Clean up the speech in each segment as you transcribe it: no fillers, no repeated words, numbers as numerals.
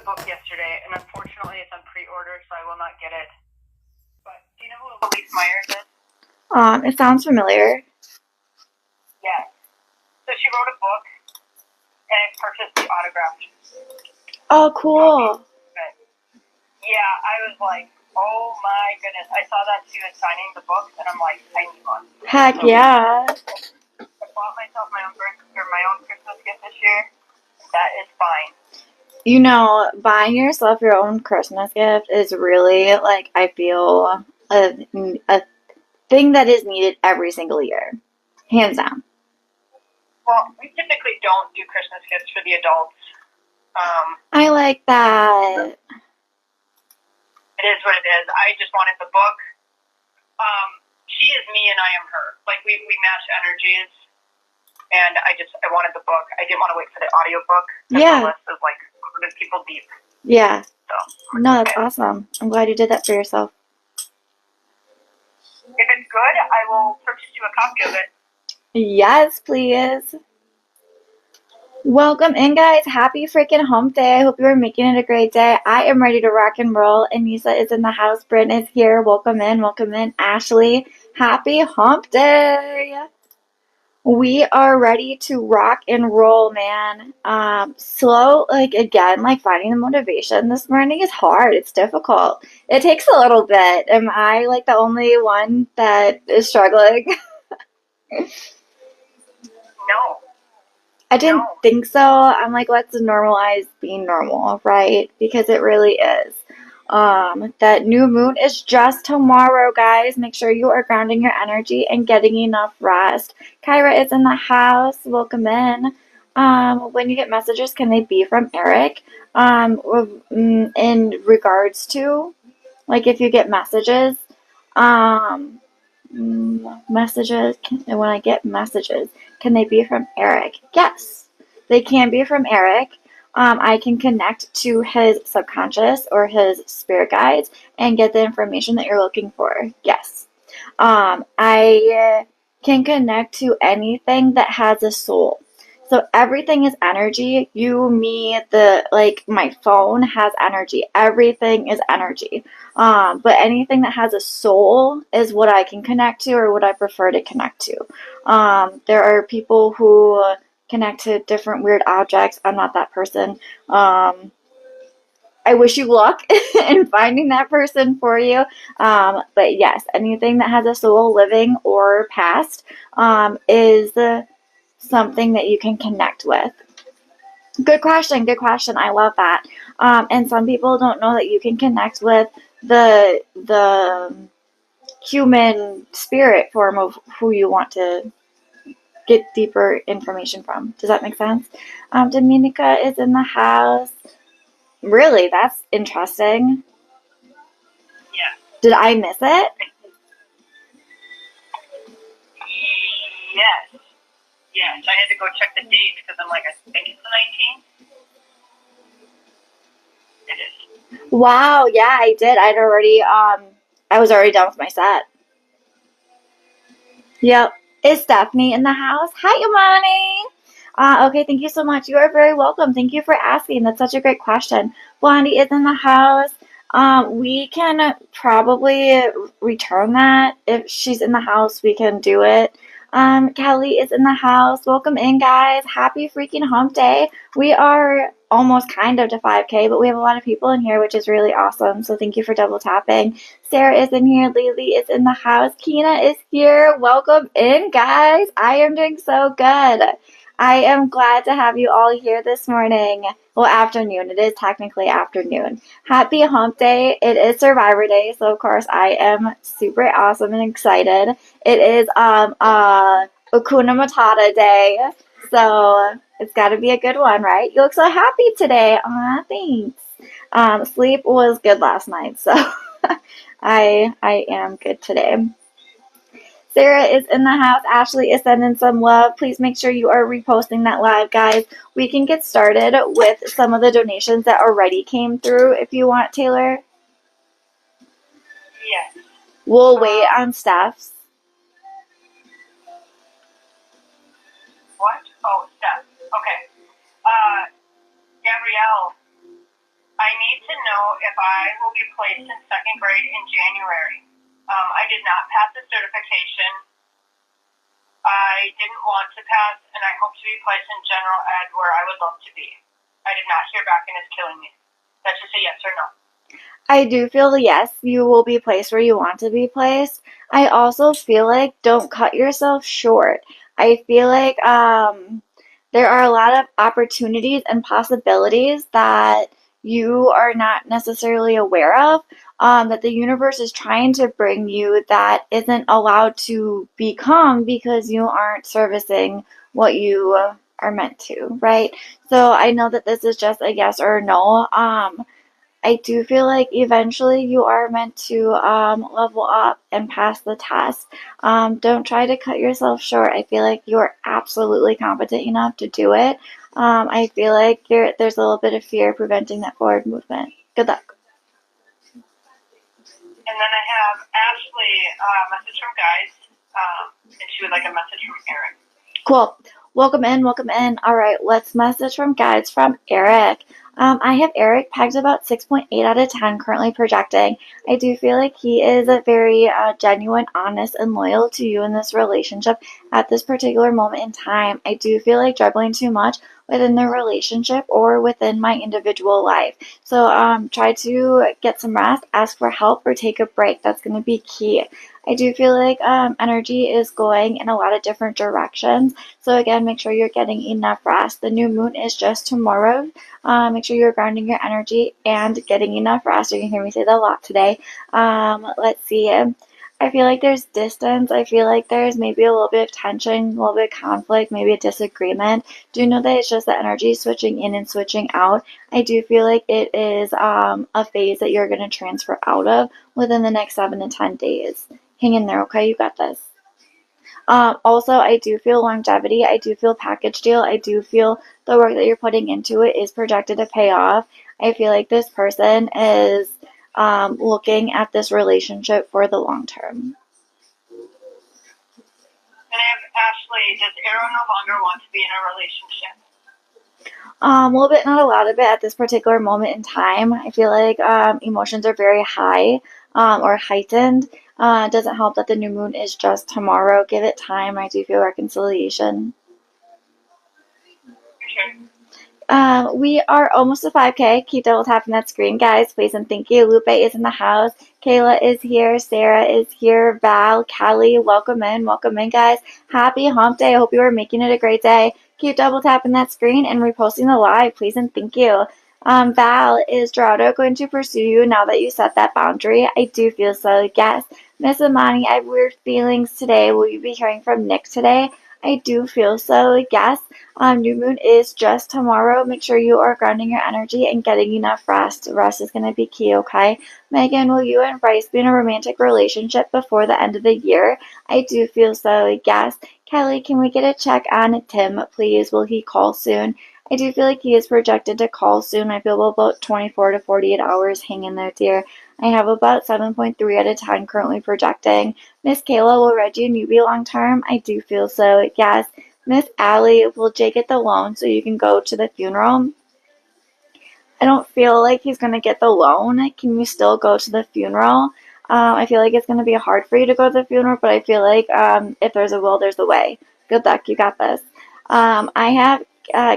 book yesterday, and unfortunately it's on pre-order, so I will not get it. But do you know who Elise Myers is? It sounds familiar. Yeah. So she wrote a book, and I purchased the autographed Oh, copy. cool. But yeah, I was like, oh my goodness. I saw that she was signing the book, and I'm like, I need one. Heck So yeah. I bought myself my own Christmas gift this year. That is fine. You know, buying yourself your own Christmas gift is really, like, I feel a thing that is needed every single year. Hands down. Well, we typically don't do Christmas gifts for the adults. I like that. It is what it is. I just wanted the book. She is me and I am her. Like, we match energies. And I wanted the book. I didn't want to wait for the audiobook. Yeah. The list is like 100 people deep. Yeah. So. No, that's awesome. I'm glad you did that for yourself. If it's good, I will purchase you a copy of it. Yes, please. Welcome in, guys. Happy freaking hump day. I hope you are making it a great day. I am ready to rock and roll. Anissa is in the house. Bryn is here. Welcome in. Welcome in. Ashley, happy hump day. We are ready to rock and roll, man. Slow, like, again, like, finding the motivation this morning is hard. It's difficult. It takes a little bit. Am I, like, the only one that is struggling? No. I didn't think so. I'm like, let's normalize being normal, right? Because it really is. That new moon is just tomorrow, guys. Make sure you are grounding your energy and getting enough rest. Kyra is in the house. Welcome in. When you get messages, can they be from Eric? In regards to, like, if you get messages, when I get messages, can they be from Eric? Yes, they can be from Eric. I can connect to his subconscious or his spirit guides and get the information that you're looking for. Yes. I can connect to anything that has a soul. So everything is energy. You, me, my phone has energy. Everything is energy. But anything that has a soul is what I can connect to or what I prefer to connect to. There are people who connect to different weird objects. I'm not that person. I wish you luck in finding that person for you. But yes, anything that has a soul, living or past, is something that you can connect with. Good question. Good question. I love that. And some people don't know that you can connect with the human spirit form of who you want to get deeper information from. Does that make sense? Dominica is in the house. Really? That's interesting. Yeah. Did I miss it? Yes. Yes. I had to go check the date because I'm like, I think it's the 19th. It is. Wow. Yeah, I did. I was already done with my set. Yep. Is Stephanie in the house? Hi, Imani. Okay, thank you so much. You are very welcome. Thank you for asking. That's such a great question. Blondie is in the house. We can probably return that. If she's in the house, we can do it. Kelly is in the house. Welcome in, guys. Happy freaking hump day. We are almost kind of to 5K, but we have a lot of people in here, which is really awesome. So thank you for double tapping. Sarah is in here. Lily is in the house. Kina is here. Welcome in, guys. I am doing so good. I am glad to have you all here this morning. Well, afternoon. It is technically afternoon. Happy hump day. It is Survivor Day, so of course I am super awesome and excited. It is Hakuna Matata Day, so it's got to be a good one, right? You look so happy today. Aw, thanks. Sleep was good last night, so I am good today. Sarah is in the house. Ashley is sending some love. Please make sure you are reposting that live, guys. We can get started with some of the donations that already came through if you want, Taylor. Yes. We'll wait on Steph's. What? Oh, Steph. Okay. Gabrielle I need to know if I will be placed in second grade in January. I did not pass the certification. I didn't want to pass, and I hope to be placed in general ed where I would love to be. I did not hear back, and it's killing me. That's just a yes or no. I do feel yes, you will be placed where you want to be placed. I also feel like don't cut yourself short. I feel like there are a lot of opportunities and possibilities that you are not necessarily aware of, that the universe is trying to bring you that isn't allowed to become because you aren't servicing what you are meant to, right? So I know that this is just a yes or no. I do feel like eventually you are meant to level up and pass the test. Don't try to cut yourself short. I feel like you're absolutely competent enough to do it. I feel like there's a little bit of fear preventing that forward movement. Good luck. And then I have Ashley, message from guys, and she would like a message from Eric. Cool. Welcome in, welcome in. All right, let's message from guides from Eric. I have Eric pegged about 6.8 out of 10, currently projecting. I do feel like he is a very genuine, honest, and loyal to you in this relationship at this particular moment in time. I do feel like juggling too much within the relationship or within my individual life. So try to get some rest, ask for help, or take a break. That's going to be key. I do feel like energy is going in a lot of different directions. So again, make sure you're getting enough rest. The new moon is just tomorrow. Make sure you're grounding your energy and getting enough rest. You can hear me say that a lot today. Let's see. I feel like there's distance. I feel like there's maybe a little bit of tension, a little bit of conflict, maybe a disagreement. Do know that it's just the energy switching in and switching out. I do feel like it is a phase that you're going to transfer out of within the next 7 to 10 days. Hang in there, okay? You got this. Also, I do feel longevity. I do feel package deal. I do feel the work that you're putting into it is projected to pay off. I feel like this person is looking at this relationship for the long term. And I have Ashley, does Arrow no longer want to be in a relationship? A little bit, not a lot of it at this particular moment in time. I feel like emotions are very high or heightened. It doesn't help that the new moon is just tomorrow. Give it time. I do feel reconciliation. Okay. We are almost to 5K. Keep double tapping that screen, guys. Please and thank you. Lupe is in the house. Kayla is here. Sarah is here. Val, Callie, welcome in, guys. Happy hump day. I hope you are making it a great day. Keep double tapping that screen and reposting the live, please and thank you. Val, is Gerardo going to pursue you now that you set that boundary? I do feel so, yes. Miss Amani, I have weird feelings today. Will you be hearing from Nick today? I do feel so, yes. New moon is just tomorrow. Make sure you are grounding your energy and getting enough rest. Rest is going to be key, okay? Megan, will you and Bryce be in a romantic relationship before the end of the year? I do feel so, yes. Kelly, can we get a check on Tim, please? Will he call soon? I do feel like he is projected to call soon. I feel about 24 to 48 hours. Hang in there, dear. I have about 7.3 out of 10 currently projecting. Miss Kayla, will Reggie and you be long term? I do feel so, yes. Miss Allie, will Jay get the loan so you can go to the funeral? I don't feel like he's going to get the loan. Can you still go to the funeral? I feel like it's going to be hard for you to go to the funeral, but I feel like if there's a will, there's a way. Good luck. You got this. I have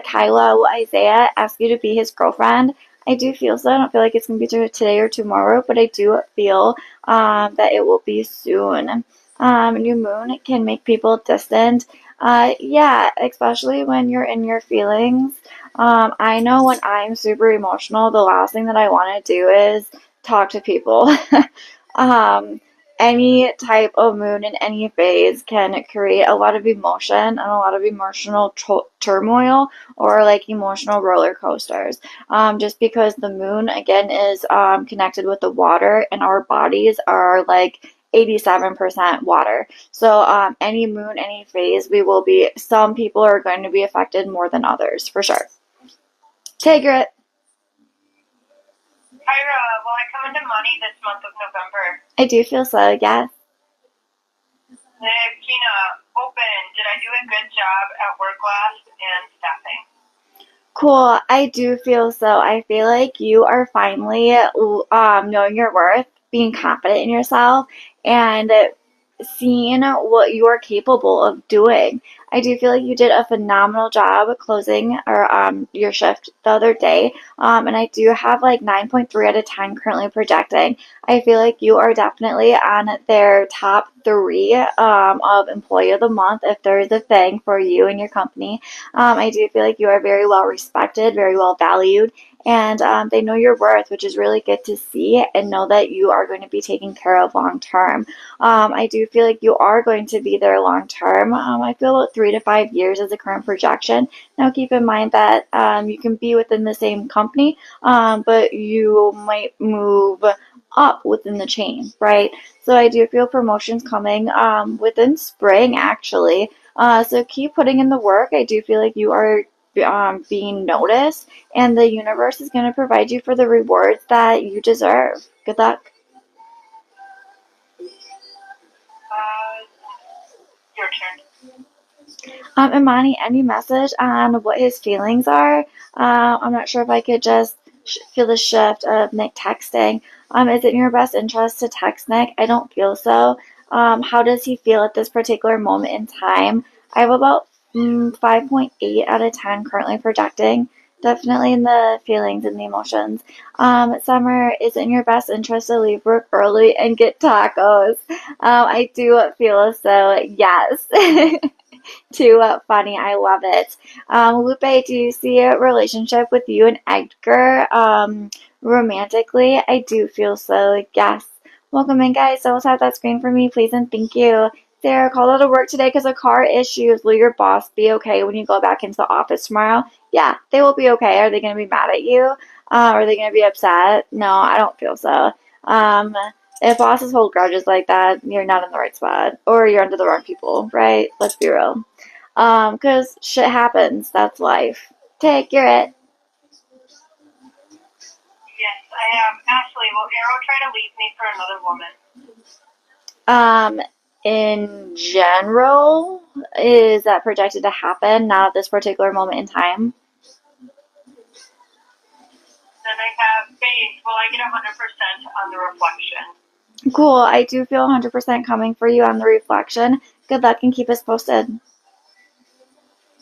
Kyla, will Isaiah ask you to be his girlfriend? I do feel so. I don't feel like it's going to be today or tomorrow, but I do feel that it will be soon. New moon can make people distant. Yeah, especially when you're in your feelings. I know when I'm super emotional, the last thing that I want to do is talk to people. Any type of moon in any phase can create a lot of emotion and a lot of emotional turmoil or like emotional roller coasters. Just because the moon again is connected with the water and our bodies are like 87% water. So any moon, any phase, some people are going to be affected more than others, for sure. Tigrit. Kyra, will I come into money this month of November? I do feel so, yes. Gina, open. Did I do a good job at work last and staffing? Cool. I do feel so. I feel like you are finally knowing your worth, being confident in yourself, and seeing what you are capable of doing. I do feel like you did a phenomenal job closing or your shift the other day. And I do have like 9.3 out of 10 currently projecting. I feel like you are definitely on their top three of employee of the month if there is a thing for you and your company. I do feel like you are very well respected, very well valued, and they know your worth, which is really good to see and know that you are going to be taken care of long term. I do feel like you are going to be there long term. I feel about 3 to 5 years as a current projection. Now, keep in mind that you can be within the same company, but you might move up within the chain, right? So I do feel promotions coming within spring, actually. So keep putting in the work. I do feel like you are being noticed, and the universe is going to provide you for the rewards that you deserve. Good luck. Your turn. Imani, any message on what his feelings are? I'm not sure if I could just feel the shift of Nick texting. Is it in your best interest to text Nick? I don't feel so. How does he feel at this particular moment in time? I have about 5.8 out of 10 currently projecting. Definitely in the feelings and the emotions. Summer, is it in your best interest to leave work early and get tacos? I do feel so, yes. Too funny. I love it. Lupe, do you see a relationship with you and Edgar romantically? I do feel so. Yes. Welcome in, guys. So tap that screen for me, please, and thank you. Sarah, called out of work today because of car issues. Will your boss be okay when you go back into the office tomorrow? Yeah, they will be okay. Are they going to be mad at you? Are they going to be upset? No, I don't feel so. Um, if bosses hold grudges like that, you're not in the right spot, or you're under the wrong people, right? Let's be real. 'Cause shit happens. That's life. Take your it. Yes, I am. Ashley, will Arrow try to leave me for another woman? In general, is that projected to happen? Not at this particular moment in time. Then I have faith. Will I get 100% on the reflection? Cool. I do feel 100% coming for you on the reflection. Good luck and keep us posted.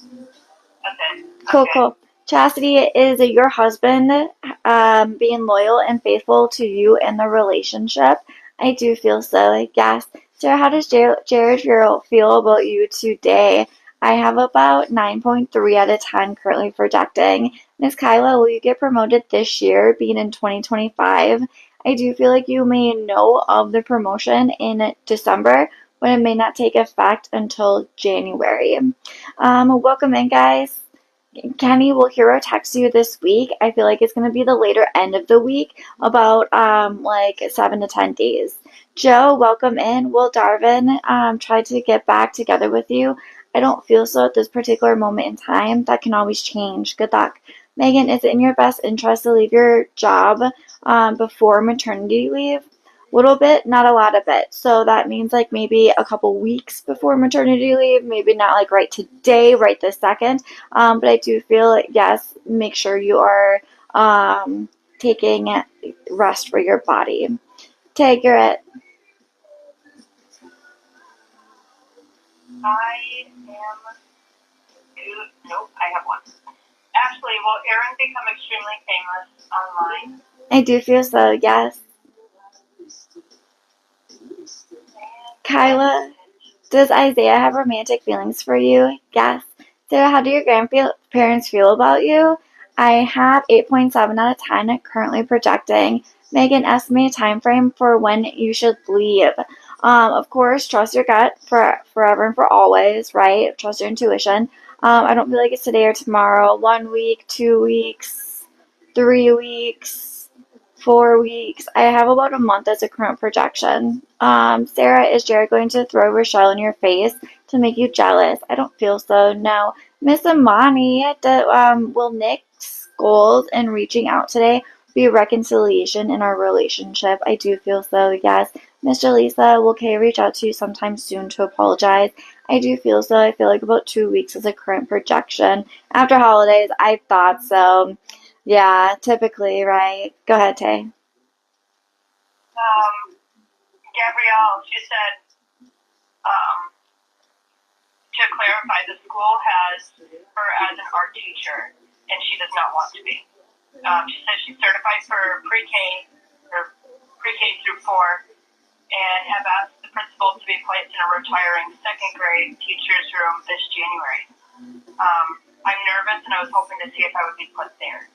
Okay. Cool, Okay. cool. Chastity, is it your husband being loyal and faithful to you in the relationship? I do feel so. Yes. Sarah, how does Jared feel about you today? I have about 9.3 out of 10 currently projecting. Miss Kyla, will you get promoted this year, being in 2025? I do feel like you may know of the promotion in December, but it may not take effect until January. Welcome in, guys. Kenny will hero text you this week. I feel like it's going to be the later end of the week, about like 7 to 10 days. Joe, welcome in. Will Darvin try to get back together with you? I don't feel so at this particular moment in time. That can always change. Good luck. Megan, is it in your best interest to leave your job before maternity leave? Little bit, not a lot of it. So that means like maybe a couple weeks before maternity leave, maybe not like right today, right this second. But I do feel like, yes, make sure you are taking rest for your body. Take it. I am good. Nope, I have one. Ashley, will Aaron become extremely famous online? I do feel so, yes. Kyla, does Isaiah have romantic feelings for you? Yes. Sarah, how do your grandparents feel about you? I have 8.7 out of 10 currently projecting. Megan, estimate time frame for when you should leave. Of course, trust your gut for forever and for always, right? Trust your intuition. I don't feel like it's today or tomorrow. 1 week, 2 weeks, 3 weeks, 4 weeks. I have about a month as a current projection. Sarah, is Jared going to throw Rochelle in your face to make you jealous? I don't feel so. No. Miss Amani, will Nick's goals in reaching out today be reconciliation in our relationship? I do feel so, yes. Miss Jaleesa, will Kay reach out to you sometime soon to apologize? I do feel so. I feel like about 2 weeks is a current projection. After holidays, I thought so. Yeah, typically, right? Go ahead, Tay. Gabrielle, she said, to clarify, the school has her as an art teacher, and she does not want to be. She says she's certified for pre-K or pre-K through 4, and have asked the principal to be placed in a retiring second grade teacher's room this January. I'm nervous, and I was hoping to see if I would be put there.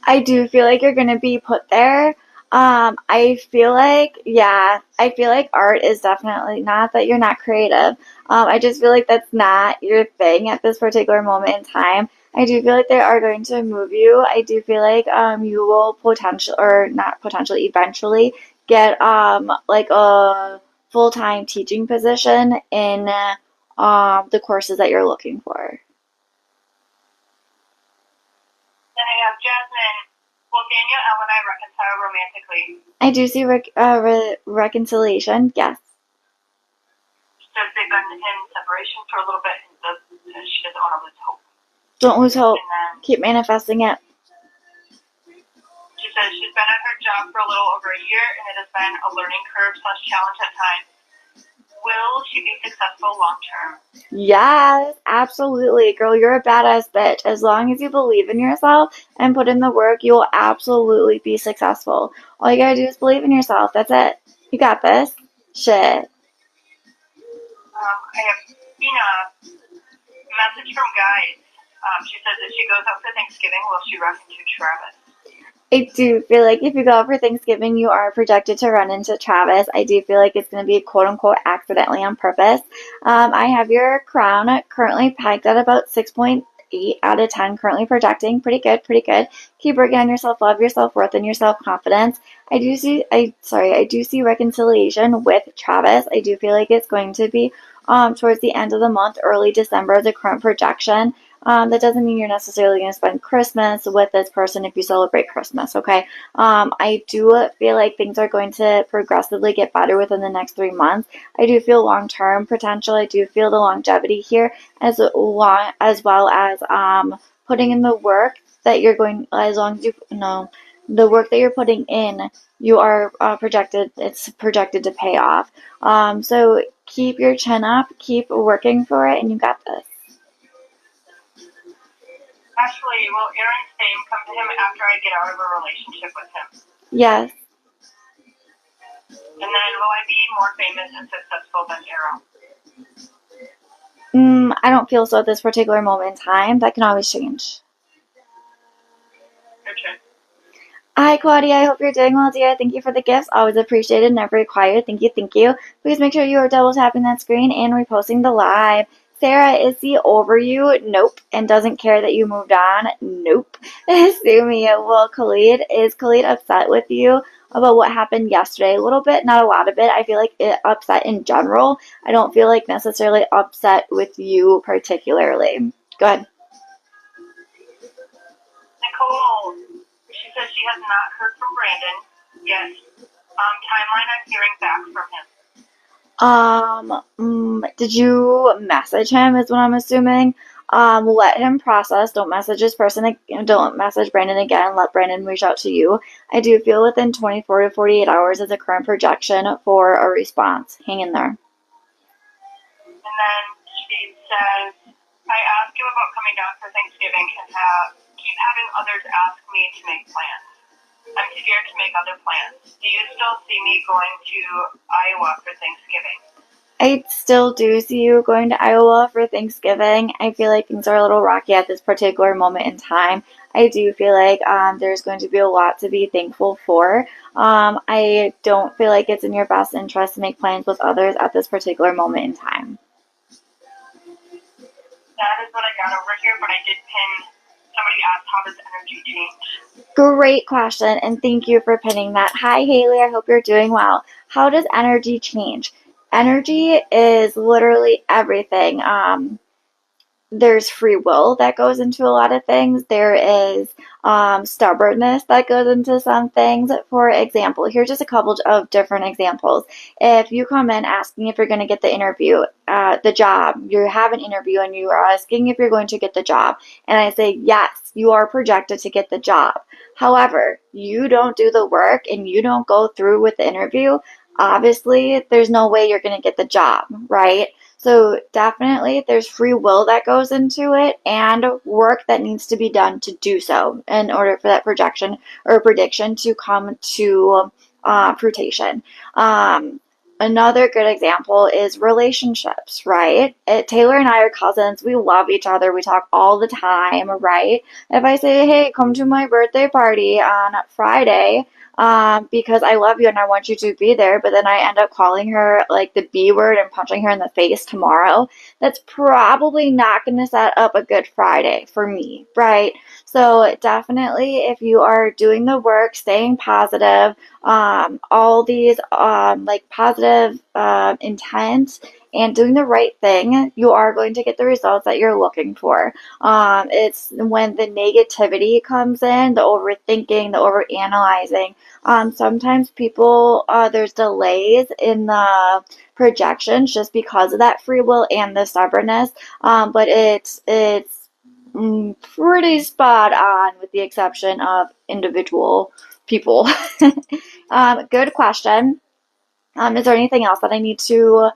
I do feel like you're going to be put there. I feel like, yeah, I feel like art is definitely not that you're not creative. I just feel like that's not your thing at this particular moment in time. I do feel like they are going to move you. I do feel like you will eventually get like a full-time teaching position in the courses that you're looking for. Then I have Jasmine. Will Danielle and I reconcile romantically? I do see reconciliation, yes. Says they've been in separation for a little bit, and she doesn't want to lose hope. Don't lose hope. And then Keep manifesting it. she says she's been at her job for a little over a year, and it has been a learning curve / challenge at times. Will she be successful long term? Yes, absolutely. Girl, you're a badass bitch. As long as you believe in yourself and put in the work, you will absolutely be successful. All you gotta do is believe in yourself. That's it. You got this. Shit. I have Tina. Message from Guides. She says if she goes out for Thanksgiving, will she run into Travis? I do feel like if you go out for Thanksgiving, you are projected to run into Travis. I do feel like it's going to be quote unquote accidentally on purpose. I have your crown currently pegged at about 6.8 out of 10, currently projecting. Pretty good, pretty good. Keep working on your self-love, your self-worth, and your self-confidence. I do see reconciliation with Travis. I do feel like it's going to be towards the end of the month, early December, the current projection. That doesn't mean you're necessarily going to spend Christmas with this person if you celebrate Christmas, okay? I do feel like things are going to progressively get better within the next 3 months. I do feel long-term potential. I do feel the longevity here as well as putting in the work that you're going, as long as you know, the work that you're putting in, you are it's projected to pay off. So keep your chin up, keep working for it, and you got this. Ashley, will Aaron's fame come to him after I get out of a relationship with him? Yes. And then will I be more famous and successful than Aaron? I don't feel so at this particular moment in time. That can always change. Okay. Hi, Claudia. I hope you're doing well, dear. Thank you for the gifts. Always appreciated, never required. Thank you, thank you. Please make sure you are double tapping that screen and reposting the live. Sarah, is he over you? Nope. And doesn't care that you moved on? Nope. Sumia, well, is Khalid upset with you about what happened yesterday? A little bit, not a lot of it. I feel like it upset in general. I don't feel like necessarily upset with you particularly. Go ahead. Nicole, she says she has not heard from Brandon yet. Timeline, I'm hearing back from him. Did you message him is what I'm assuming? Let him process. Don't message this person. Don't message Brandon again. Let Brandon reach out to you. I do feel within 24 to 48 hours is a current projection for a response. Hang in there. And then she says, I asked him about coming down for Thanksgiving and keep having others ask me to make plans. I'm scared to make other plans. Do you still see me going to Iowa for Thanksgiving? I still do see you going to Iowa for Thanksgiving. I feel like things are a little rocky at this particular moment in time. I do feel like there's going to be a lot to be thankful for. I don't feel like it's in your best interest to make plans with others at this particular moment in time. That is what I got over here, but I did pin. Somebody asked, how does energy change? Great question, and thank you for pinning that. Hi, Haley. I hope you're doing well. How does energy change? Energy is literally everything. there's free will that goes into a lot of things. There is stubbornness that goes into some things. For example, here's just a couple of different examples. If you come in asking if you're going to get the interview, the job, you have an interview and you are asking if you're going to get the job, and I say, yes, you are projected to get the job. However, you don't do the work and you don't go through with the interview, obviously, there's no way you're going to get the job, right? So definitely there's free will that goes into it and work that needs to be done to do so in order for that projection or prediction to come to fruition. Another good example is relationships, right? Taylor and I are cousins. We love each other. We talk all the time, right? If I say, hey, come to my birthday party on Friday, because I love you and I want you to be there, but then I end up calling her like the B word and punching her in the face tomorrow, that's probably not going to set up a good Friday for me, right? So definitely if you are doing the work, staying positive, all these like positive intent and doing the right thing, you are going to get the results that you're looking for. It's when the negativity comes in, the overthinking, the overanalyzing. Sometimes people, there's delays in the projections just because of that free will and the stubbornness. But it's pretty spot on with the exception of individual people. Good question. Is there anything else that I need to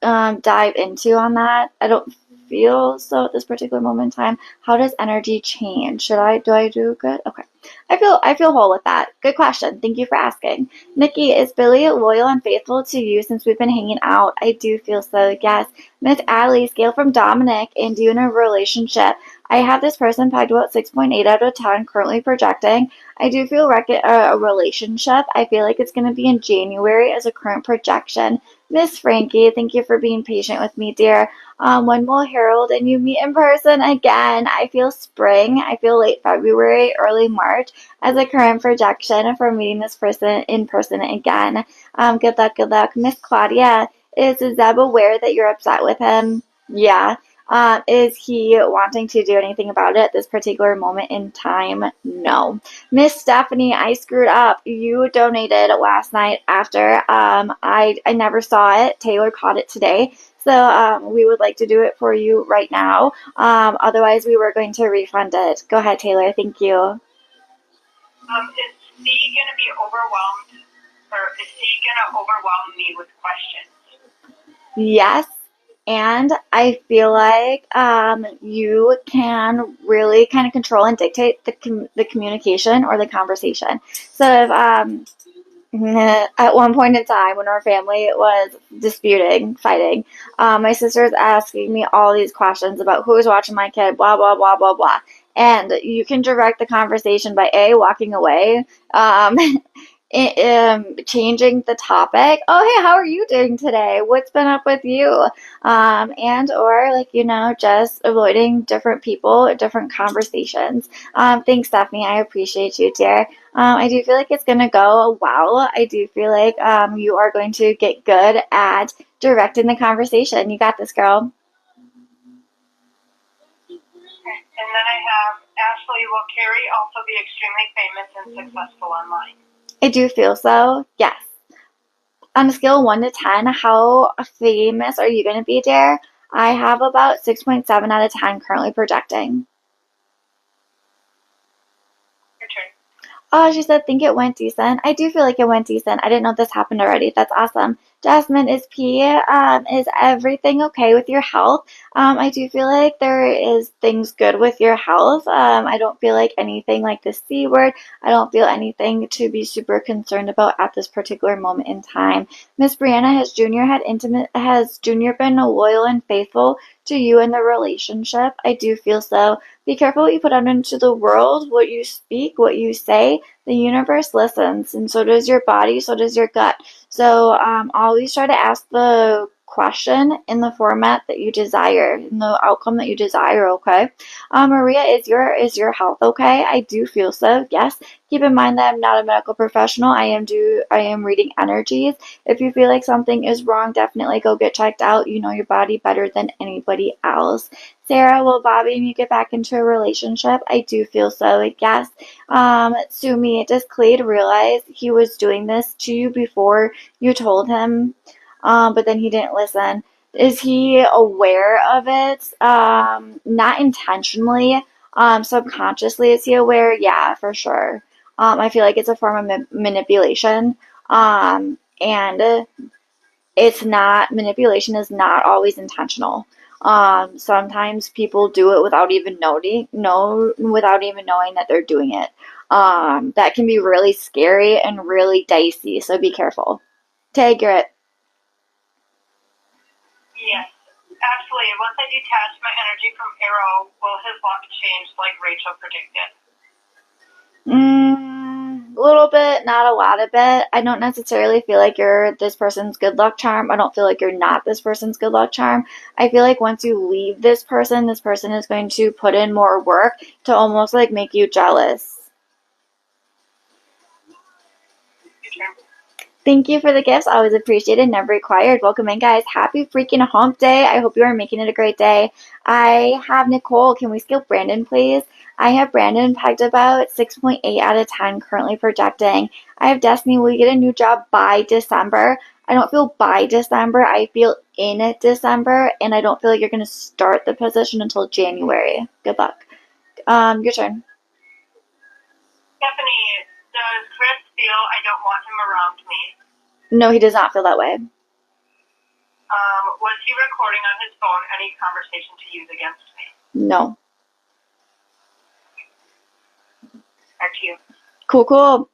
dive into on that? I don't feel so at this particular moment in time. How does energy change? Do I do good? Okay. I feel whole with that. Good question. Thank you for asking. Nikki, is Billy loyal and faithful to you since we've been hanging out? I do feel so, yes. Miss Allie, scale from Dominic and you in a relationship. I have this person pegged about 6.8 out of 10, currently projecting. I do feel a relationship. I feel like it's going to be in January as a current projection. Miss Frankie, thank you for being patient with me, dear. When will Harold and you meet in person again? I feel spring. I feel late February, early March as a current projection for meeting this person in person again. Good luck, good luck. Miss Claudia, is Zeb aware that you're upset with him? Yeah. Is he wanting to do anything about it at this particular moment in time? No. Miss Stephanie, I screwed up. You donated last night after. I never saw it. Taylor caught it today. So we would like to do it for you right now. Otherwise, we were going to refund it. Go ahead, Taylor. Thank you. Is he going to be overwhelmed, or is he going to overwhelm me with questions? Yes. And I feel like you can really kind of control and dictate the communication or the conversation. So if at one point in time when our family was disputing, fighting, my sister was asking me all these questions about who's watching my kid, blah, blah, blah, blah, blah. And you can direct the conversation by A, walking away, changing the topic. Oh, hey, how are you doing today? What's been up with you? And or like, just avoiding different people, different conversations. Thanks, Stephanie. I appreciate you, dear. I do feel like it's going to go well. I do feel like you are going to get good at directing the conversation. You got this, girl. And then I have Ashley, will Carrie also be extremely famous and successful online? I do feel so, yes. On a scale of 1 to 10, how famous are you going to be, dear? I have about 6.7 out of 10 currently projecting. Your turn. Oh, she said, think it went decent. I do feel like it went decent. I didn't know this happened already. That's awesome. Jasmine, is everything okay with your health? I do feel like there is things good with your health. I don't feel like anything like the C word. I don't feel anything to be super concerned about at this particular moment in time. Miss Brianna, has Junior been loyal and faithful to you in the relationship? I do feel so. Be careful what you put out into the world, what you speak, what you say. The universe listens, and so does your body, so does your gut. So always try to ask the question in the format that you desire, in the outcome that you desire, okay? Maria, is your health okay? I do feel so, yes. Keep in mind that I'm not a medical professional. I am reading energies. If you feel like something is wrong, definitely go get checked out. You know your body better than anybody else. Sarah, will Bobby and you get back into a relationship? I do feel so, yes. Sumi, does Clade realize he was doing this to you before you told him, but then he didn't listen? Is he aware of it? Not intentionally, subconsciously, is he aware? Yeah, for sure. I feel like it's a form of manipulation. And it's not, manipulation is not always intentional. Sometimes people do it without even without even knowing that they're doing it. That can be really scary and really dicey, so be careful. Tag, you're it. Yes, absolutely. Once I detach my energy from Arrow, will his luck change like Rachel predicted? A little bit, not a lot of it. I don't necessarily feel like you're this person's good luck charm. I don't feel like you're not this person's good luck charm. I feel like once you leave this person is going to put in more work to almost like make you jealous. Thank you for the gifts. Always appreciated, never required. Welcome in, guys. Happy freaking hump day. I hope you are making it a great day. I have Nicole. Can we skip Brandon, please? I have Brandon pegged about 6.8 out of 10, currently projecting. I have Destiny. Will you get a new job by December? I don't feel by December. I feel in December, and I don't feel like you're going to start the position until January. Good luck. Your turn. Stephanie, does Chris feel I don't want him around me? No, he does not feel that way. Was he recording on his phone any conversation to use against me? No. Back to you. Cool.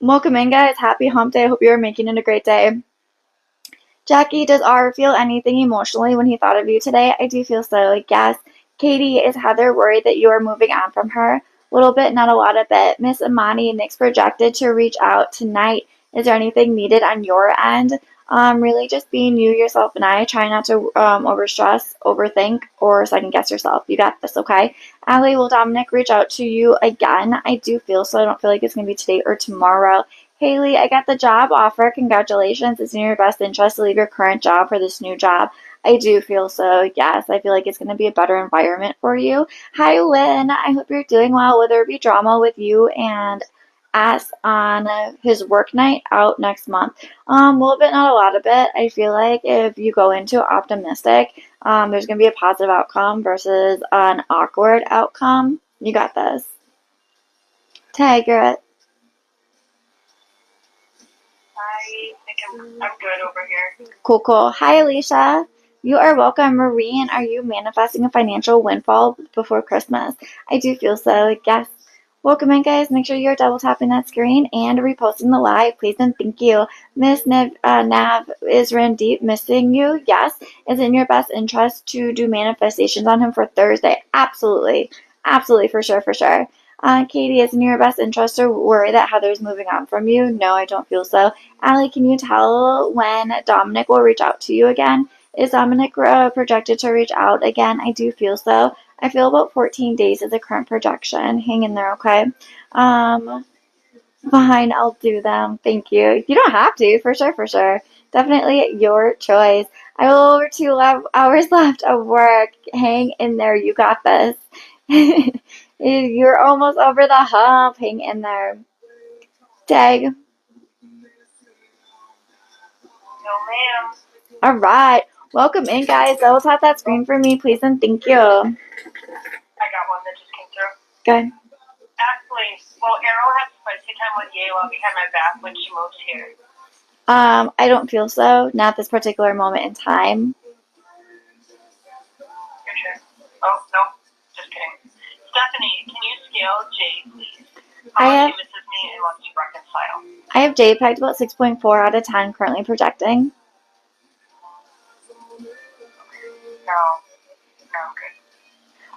Welcome in, guys. Happy hump day. I hope you're making it a great day. Jackie, does R feel anything emotionally when he thought of you today? I do feel so. Yes. Katie, is Heather worried that you are moving on from her? A little bit, not a lot of it. Miss Amani, Nick's projected to reach out tonight. Is there anything needed on your end? Really just being you, yourself, and I. Try not to overstress, overthink, or second guess yourself. You got this, okay? Allie, will Dominic reach out to you again? I do feel so. I don't feel like it's going to be today or tomorrow. Haley, I got the job offer. Congratulations. It's in your best interest to leave your current job for this new job. I do feel so. Yes, I feel like it's going to be a better environment for you. Hi, Lynn. I hope you're doing well. Will there be drama with you and S on his work night out next month? A little bit, not a lot of it. I feel like if you go into optimistic, there's going to be a positive outcome versus an awkward outcome. You got this. Tag, you're it. I think I'm good over here. Cool. Hi, Alicia. You are welcome. Marine, are you manifesting a financial windfall before Christmas? I do feel so. Yes. Welcome in, guys. Make sure you're double tapping that screen and reposting the live, please, and thank you. Miss Nav, is Randeep missing you? Yes. Is it in your best interest to do manifestations on him for Thursday? Absolutely. Absolutely, for sure. Katie, is it in your best interest to worry that Heather's moving on from you? No, I don't feel so. Allie, can you tell when Dominic will reach out to you again? Is Dominic projected to reach out again? I do feel so. I feel about 14 days is the current projection. Hang in there, okay? Fine, I'll do them. Thank you. You don't have to, for sure. Definitely your choice. I have over 2 hours left of work. Hang in there. You got this. You're almost over the hump. Hang in there. Tag. No, ma'am. All right. Welcome in, guys. Double tap that screen for me, please, and thank you. I got one that just came through. Good. Actually, well, Arrow has spicy time with Yayla behind my back when she moves here. I don't feel so. Not this particular moment in time. You're sure? Oh, no. Just kidding. Stephanie, can you scale Jay, please? How much she misses me and wants to reconcile. I have Jay pegged about 6.4 out of 10, currently projecting. No, good.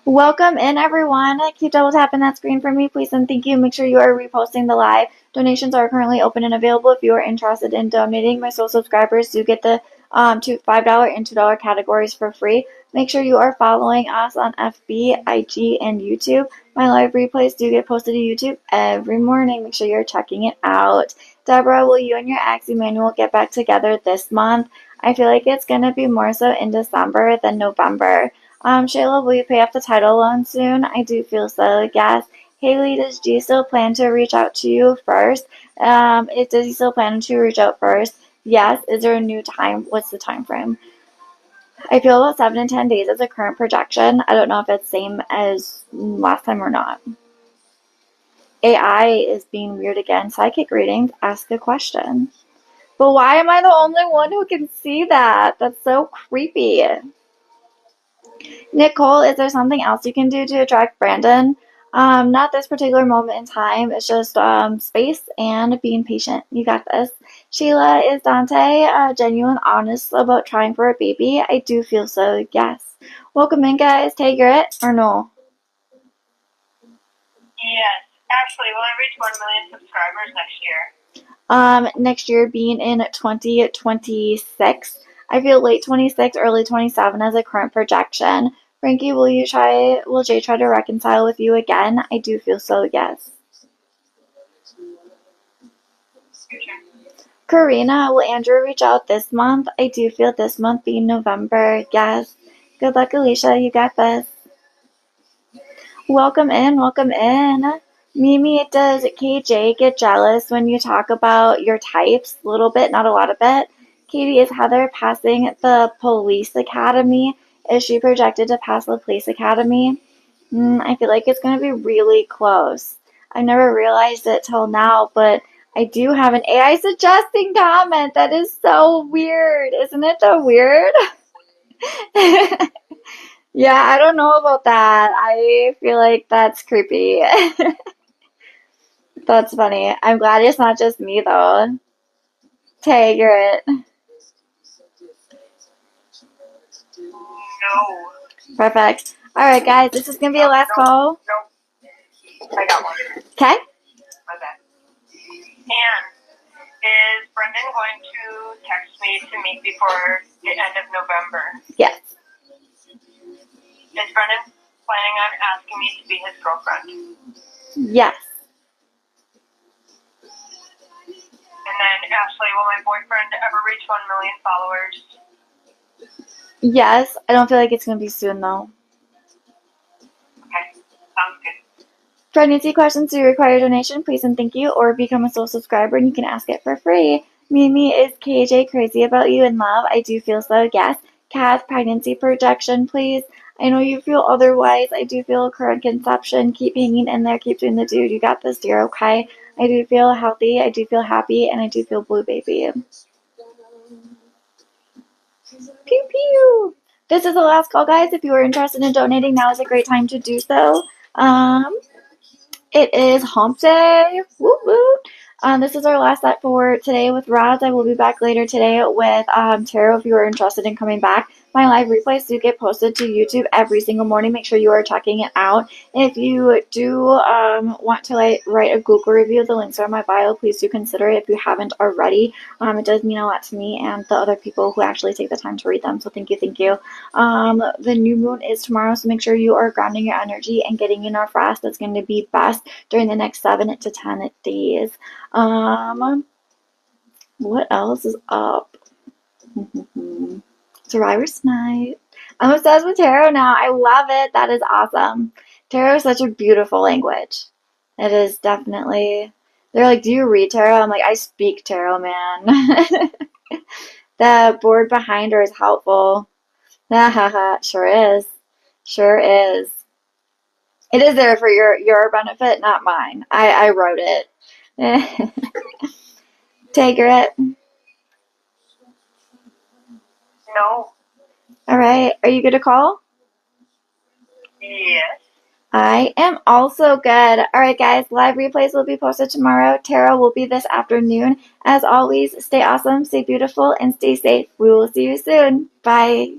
Welcome in, everyone. Keep double tapping that screen for me, please, and thank you. Make sure you are reposting the live. Donations are currently open and available if you are interested in donating. My sole subscribers do get the to $5 and $2 categories for free. Make sure you are following us on FB, IG, and YouTube. My live replays do get posted to YouTube every morning. Make sure you're checking it out. Deborah, will you and your ex Emmanuel get back together this month? I feel like it's going to be more so in December than November. Shayla, will you pay off the title loan soon? I do feel so, yes. Haley, does G still plan to reach out to you first? Does he still plan to reach out first? Yes. Is there a new time? What's the time frame? I feel about 7 to 10 days as a current projection. I don't know if it's same as last time or not. AI is being weird again. Psychic readings, ask a question. But why am I the only one who can see that? That's so creepy. Nicole, is there something else you can do to attract Brandon? Not this particular moment in time. It's just space and being patient. You got this. Sheila, is Dante genuine, honest about trying for a baby? I do feel so, yes. Welcome in, guys. Tiger it or no? Yes. Actually, will I reach 1 million subscribers next year? Next year being in 2026. I feel late 26, early 27 as a current projection. Frankie, will Jay try to reconcile with you again? I do feel so, yes. Karina, will Andrew reach out this month? I do feel this month being November, yes. Good luck, Alicia, you got this. Welcome in, welcome in. Mimi, does KJ get jealous when you talk about your types? A little bit, not a lot of it. Katie, is Heather passing the police academy? Is she projected to pass the police academy? I feel like it's going to be really close. I never realized it till now, but I do have an AI suggesting comment. That is so weird. Isn't it so weird? Yeah, I don't know about that. I feel like that's creepy. That's funny. I'm glad it's not just me, though. Tiger it. No. Perfect. Alright, guys, this is going to be a last call. Nope. I got one. Okay? My bad. And is Brendan going to text me to meet before the end of November? Yes. Is Brendan planning on asking me to be his girlfriend? Yes. And then, Ashley, will my boyfriend ever reach 1 million followers? Yes. I don't feel like it's going to be soon, though. Okay. Sounds good. Pregnancy questions do require a donation, please and thank you, or become a sole subscriber and you can ask it for free. Mimi, is KJ crazy about you in love? I do feel so, yes. Kath, pregnancy projection, please. I know you feel otherwise. I do feel current conception. Keep hanging in there. Keep doing the dude. You got this, dear, okay? I do feel healthy. I do feel happy. And I do feel blue, baby. Pew, pew. This is the last call, guys. If you are interested in donating, now is a great time to do so. It is hump day. Woot woot. This is our last set for today with Roz. I will be back later today with Tarot if you are interested in coming back. My live replays do get posted to YouTube every single morning. Make sure you are checking it out. If you do want to write a Google review, the links are in my bio. Please do consider it if you haven't already. It does mean a lot to me and the other people who actually take the time to read them. So thank you, thank you. The new moon is tomorrow, so make sure you are grounding your energy and getting enough rest. That's going to be best during the next 7 to 10 days. What else is up? Survivor's Night. I'm obsessed with tarot now. I love it. That is awesome. Tarot is such a beautiful language. It is definitely. They're like, do you read tarot? I'm like, I speak tarot, man. The board behind her is helpful. Sure is. Sure is. It is there for your benefit, not mine. I wrote it. Tiger it. No. All right. Are you good to call? Yes. I am also good. All right, guys. Live replays will be posted tomorrow. Tarot will be this afternoon. As always, stay awesome, stay beautiful, and stay safe. We will see you soon. Bye.